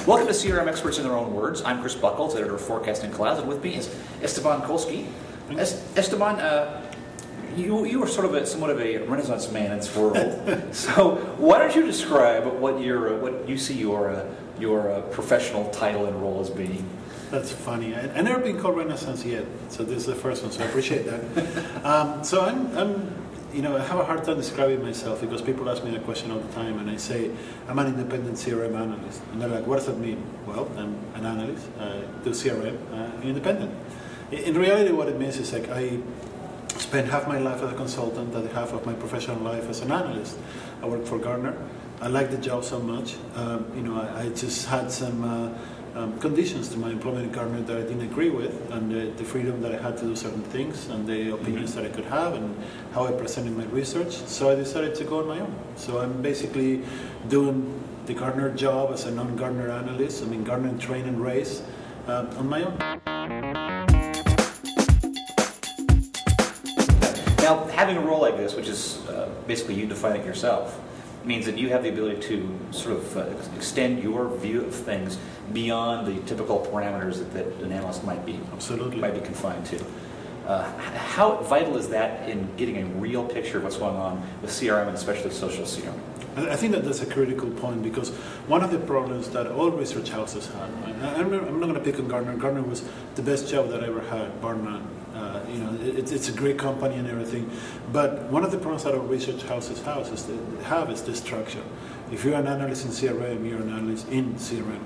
Welcome to CRM Experts in Their Own Words. I'm Chris Buckles, editor of Forecasting Clouds, and with me is Esteban Kolsky. Esteban, you are sort of somewhat of a Renaissance man in this world. So why don't you describe what you see your professional title and role as being? That's funny. I've never been called Renaissance yet, so this is the first one. So I appreciate that. So I have a hard time describing myself because people ask me that question all the time, and I say I'm an independent CRM analyst, and they're like, "What does that mean?" Well, I'm an analyst, do CRM, independent. In reality, what it means is like I spent half my life as a consultant and half of my professional life as an analyst. I work for Gartner. I like the job so much. I just had some conditions to my employment in Gartner that I didn't agree with, and the freedom that I had to do certain things, and the opinions that I could have, and how I presented my research. So I decided to go on my own. So I'm basically doing the Gartner job as a non-Gartner analyst. I mean, Gartner train and race on my own. Now, having a role like this, which is basically you define it yourself, means that you have the ability to sort of extend your view of things beyond the typical parameters that an analyst might be confined to. How vital is that in getting a real picture of what's going on with CRM and especially social CRM? I think that's a critical point because one of the problems that all research houses had, I'm not going to pick on Gartner. Gartner was the best job that I ever had, bar none. It's a great company and everything, but one of the problems that our research houses have is the structure. If you're an analyst in CRM, you're an analyst in CRM.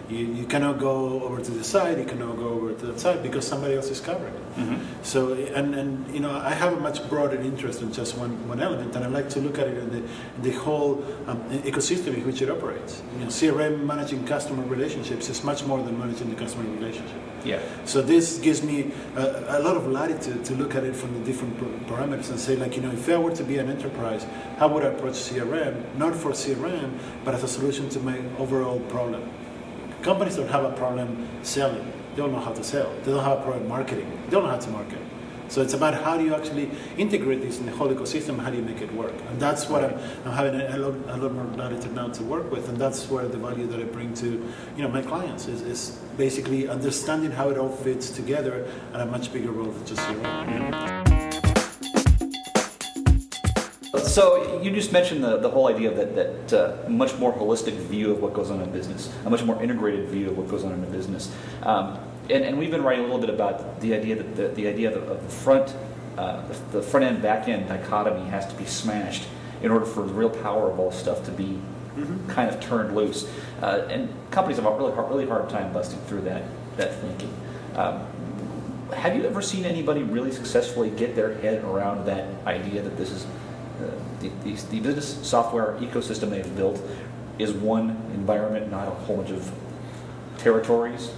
You cannot go over to the side, you cannot go over to that side because somebody else is covering it. Mm-hmm. So, I have a much broader interest in just one element, and I like to look at it in the whole ecosystem in which it operates. CRM managing customer relationships is much more than managing the customer relationship. Yeah. So this gives me a lot of latitude to look at it from the different parameters and say, if I were to be an enterprise, how would I approach CRM? Not for CRM, but as a solution to my overall problem. Companies don't have a problem selling. They don't know how to sell. They don't have a problem marketing. They don't know how to market. So it's about how do you actually integrate this in the whole ecosystem, how do you make it work? And that's what I'm having a lot more latitude now to work with, and that's where the value that I bring to my clients is basically understanding how it all fits together at a much bigger role than just CRM. So you just mentioned the whole idea of that much more holistic view of what goes on in business, a much more integrated view of what goes on in a business, and we've been writing a little bit about the idea that the idea of the front end back end dichotomy has to be smashed in order for the real power of all stuff to be kind of turned loose, and companies have a really hard time busting through that thinking. Have you ever seen anybody really successfully get their head around that idea that this is the business software ecosystem they've built is one environment, not a whole bunch of territories?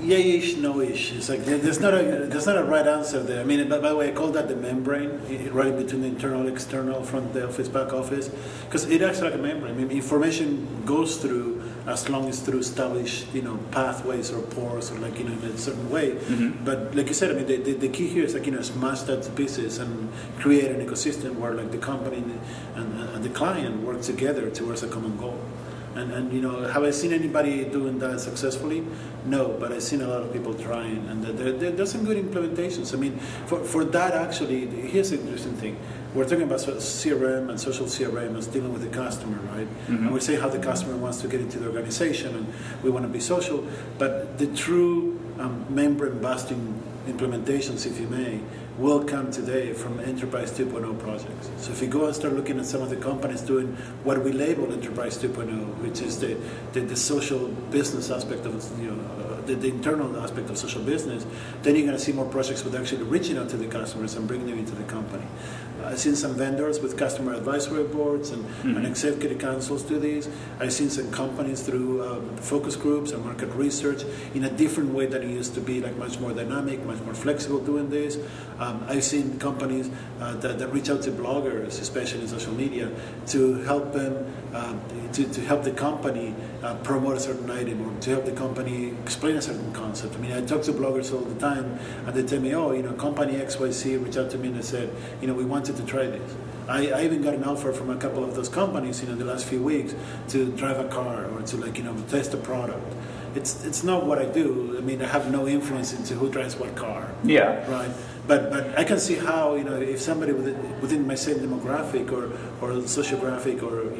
Yeah-ish, no-ish. It's like there's not a right answer there. I mean, by the way, I call that the membrane, right between the internal, external, front office, back office, because it acts like a membrane. I mean, information goes through as long as through established, pathways or pores or in a certain way. Mm-hmm. But like you said, I mean, the key here is smash that to pieces and create an ecosystem where the company and the client work together towards a common goal. And have I seen anybody doing that successfully? No, but I've seen a lot of people trying, and there's some good implementations. I mean, for that actually, here's the interesting thing. We're talking about CRM and social CRM as dealing with the customer, right? Mm-hmm. And we say how the customer wants to get into the organization, and we want to be social. But the true membrane-busting implementations, if you may, will come today from Enterprise 2.0 projects. So if you go and start looking at some of the companies doing what we label Enterprise 2.0, which is the social business aspect of the internal aspect of social business, then you're going to see more projects with actually reaching out to the customers and bringing them into the company. I've seen some vendors with customer advisory boards and executive councils do these. I've seen some companies through focus groups and market research in a different way than it used to be, much more dynamic, much more flexible doing this. I've seen companies that reach out to bloggers, especially in social media, to help them, to help the company promote a certain item or to help the company explain a certain concept. I mean, I talk to bloggers all the time, and they tell me, company XYZ reached out to me and they said, we wanted to try this. I even got an offer from a couple of those companies, the last few weeks to drive a car or to test a product. It's not what I do. I mean, I have no influence into who drives what car. Yeah. Right. But I can see how if somebody within my same demographic or sociographic or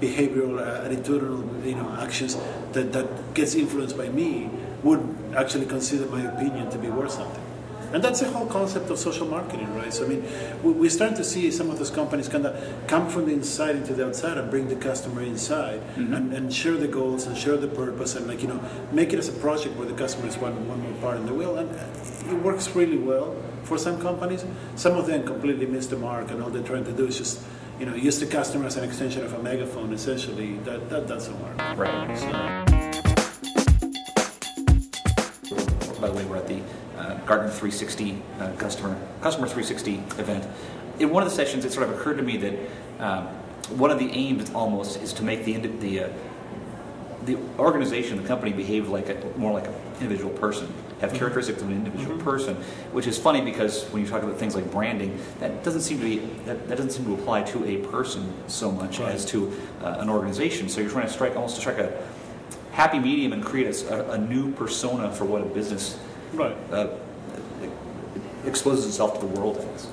behavioral attitudinal actions that gets influenced by me would actually consider my opinion to be worth something. And that's the whole concept of social marketing, right? So I mean, we start to see some of those companies kind of come from the inside into the outside and bring the customer inside and share the goals and share the purpose and make it as a project where the customer is one more part in the wheel. And it works really well for some companies. Some of them completely miss the mark, and all they're trying to do is just use the customer as an extension of a megaphone. Essentially, that doesn't work. Right. So. By the way, we're at the Gartner 360 customer 360 event. In one of the sessions, it sort of occurred to me that one of the aims almost is to make the organization, the company, behave more like an individual person, have characteristics of an individual person, which is funny because when you talk about things like branding, that doesn't seem to apply to a person so much as to an organization. So you're trying to strike a happy medium and create a new persona for what a business exposes itself to the world as.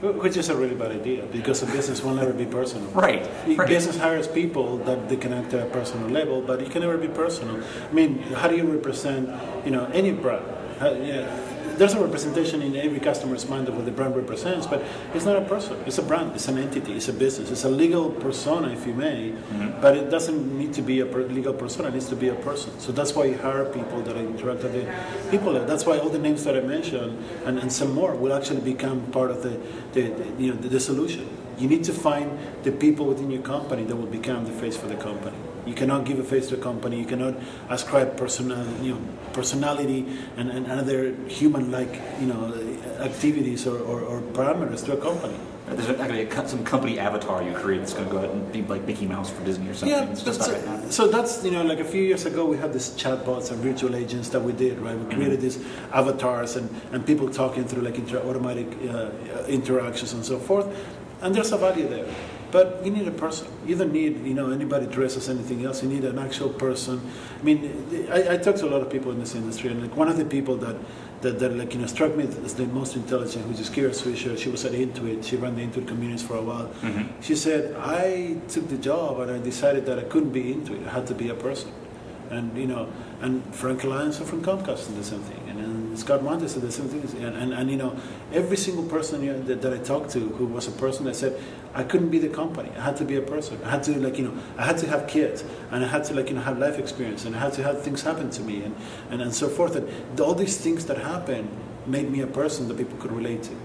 Which is a really bad idea, because a business will never be personal. Right. Business hires people that they connect at a personal level, but it can never be personal. I mean, how do you represent, any brand? There's a representation in every customer's mind of what the brand represents, but it's not a person. It's a brand. It's an entity. It's a business. It's a legal persona, if you may, but it doesn't need to be a legal persona. It needs to be a person. So that's why you hire people that interact with the people. That's why all the names that I mentioned and some more will actually become part of the solution. You need to find the people within your company that will become the face for the company. You cannot give a face to a company. You cannot ascribe personality and other human-like, activities or parameters to a company. There's not going to be some company avatar you create that's going to go out and be like Mickey Mouse for Disney or something. Yeah, it's just not going to happen. So that's, like a few years ago we had these chatbots and virtual agents that we did, right? We created these avatars and people talking through automatic interactions and so forth. And there's a value there. But you need a person. You don't need, anybody dressed as anything else. You need an actual person. I mean, I talk to a lot of people in this industry, and one of the people that struck me as the most intelligent, which is Kira Swisher. She was at Intuit. She ran the Intuit communities for a while. She said, I took the job and I decided that I couldn't be Intuit. I had to be a person. And and Frank Alliance from Comcast did the same thing, and Scott Montes did the same thing, and every single person that I talked to who was a person, I said I couldn't be the company. I had to be a person. I had to I had to have kids, and I had to have life experience, and I had to have things happen to me, and so forth. And all these things that happened made me a person that people could relate to.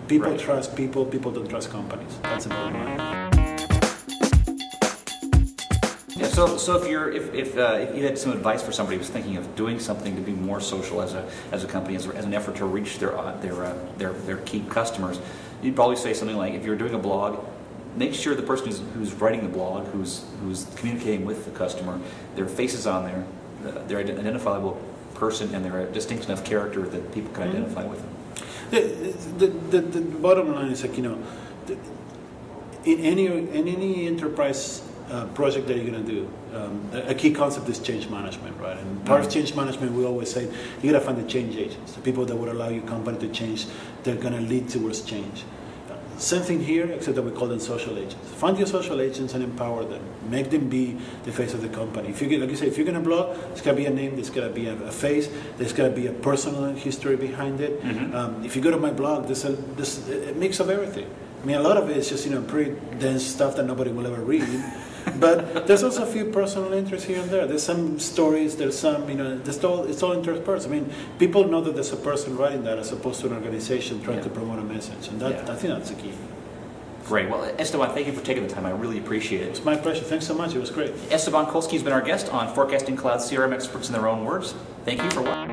People trust people. People don't trust companies. That's the bottom line. Yeah, so if you had some advice for somebody who's thinking of doing something to be more social as a company, as an effort to reach their key customers, you'd probably say something like, if you're doing a blog, make sure the person who's writing the blog, who's communicating with the customer, their face is on there, they're an identifiable person, and they're a distinct enough character that people can identify with them. The bottom line is in any enterprise project that you're going to do, a key concept is change management, right? And part of change management, we always say, you got to find the change agents, the people that would allow your company to change, they're going to lead towards change. Same thing here, except that we call them social agents. Find your social agents and empower them. Make them be the face of the company. If you like you say, if you're going to blog, there's got to be a name, there's got to be a face, there's got to be a personal history behind it. If you go to my blog, there's a mix of everything. I mean, a lot of it is just pretty dense stuff that nobody will ever read. But there's also a few personal interests here and there. There's some stories, there's some, it's all interspersed. I mean, people know that there's a person writing that as opposed to an organization trying to promote a message. And I think that's the key. Great. Well, Esteban, thank you for taking the time. I really appreciate it. It's my pleasure. Thanks so much. It was great. Esteban Kolsky has been our guest on Forecasting Cloud CRM Experts in Their Own Words. Thank you for watching.